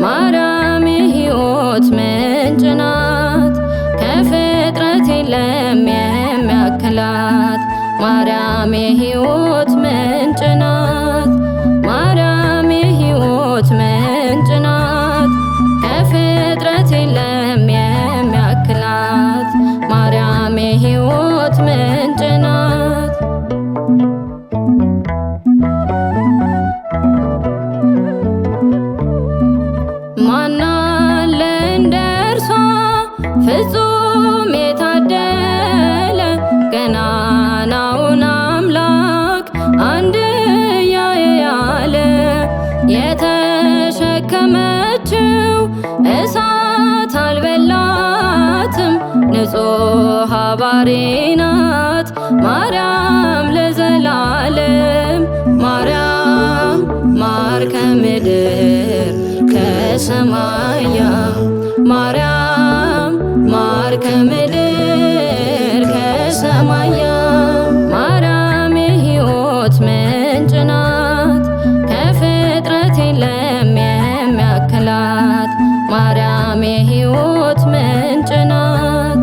ማርያም የሕይወት ምንጭ ናት፣ ከፍጥረት የለም የሚያክላት። ማርያም የሕይወት ምንጭ ናት፣ ማርያም የሕይወት ምንጭ ናት፣ ከፍጥረት የለም የሚያክላት። ማርያም የሕይወት ምንጭ ናት። ማናለ እንደ እርሷ ፍጹም የታደለ ገናናውን አምላክ አንድያ ያለ የተሸከመችው እሳት አልበላትም። ንጹሕ ባሕሪ ናት ማርያም ለዘላለም። ማርያም ማር ከምድር ከሰማያ ማርያም ማር ከምድር ከሰማያ። ማርያም የሕይወት ምንጭ ናት፣ ከፍጥረት የለም የሚያክላት። ማርያም የሕይወት ምንጭ ናት።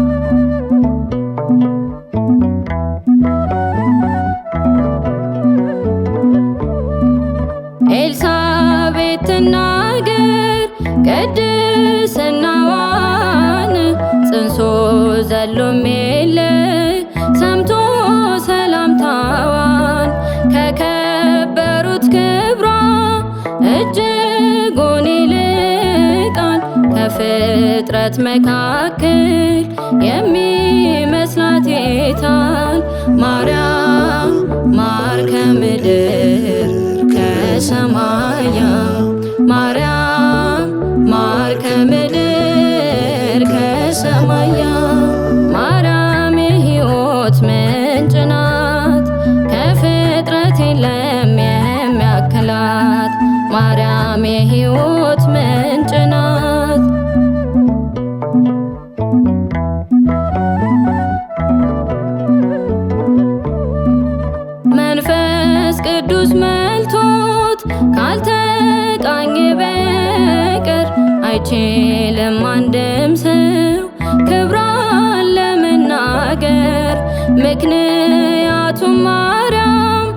ኤልሳቤጥ ትናገር ቅድስናዋን፣ ጽንሶ ዘሎም የለይ ሰምቶ ሰላምታዋን። ከከበሩት ክብሯ እጅጉን ይልቃል፣ ከፍጥረት መካከል የሚመስላት የታል? ማርያም ማር ከምድር ከሰማያ ማርያም ማር ከምድር ከሰማያ። ማርያም የሕይወት ምንጭ ናት፣ ከፍጥረት የለም የሚያክላት። ማርያም የሕይወት ምንጭ ናት። መንፈስ ቅዱስ መልቶት ካልተቃኘ በቀር አይችልም አንድም ሰው ክብሯን ለመናገር። ምክንያቱም ማርያም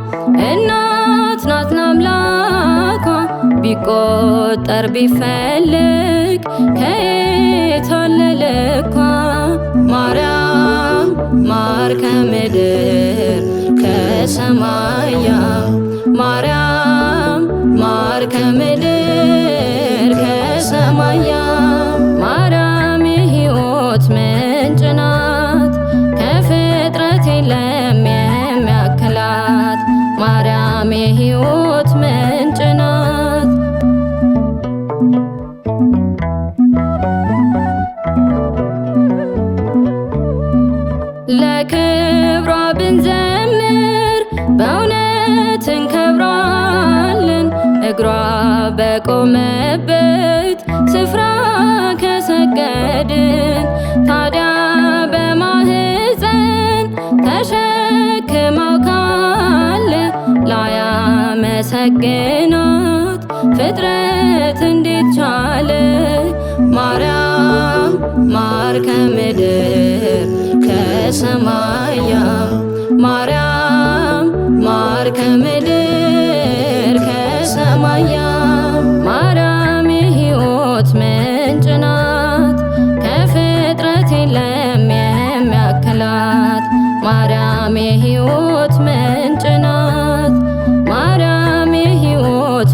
እናት ናት ለአምላኳ፣ ቢቆጠር ቢፈለግ ከየት አለ ልኳ? ማርያም ማር ከምድር ከሰማያ ማርያም ማር ከምድር ከሰማያ። ማርያም የሕይወት ምንጭ ናት፣ ከፍጥረት የለም የሚያክላት። ማርያም የሕይወት ምንጭ ናት። ለክብሯ ብንዘምር በእውነት እንከብራለን። እግሯ በቆመበት ስፍራ ከሰገድን፣ ታዲያ በማህፀን ተሸክማው ካለ ላያመሰግናት ፍጥረት እንዴት ቻለ? ማርያም ማር ከምድር ከሰማያ ማርያም ማር ከምድር ከሰማያ። ማርያም የሕይወት ምንጭ ናት፣ ከፍጥረት የለም የሚያክላት። ማርያም የሕይወት ምንጭ ናት፣ ማርያም የሕይወት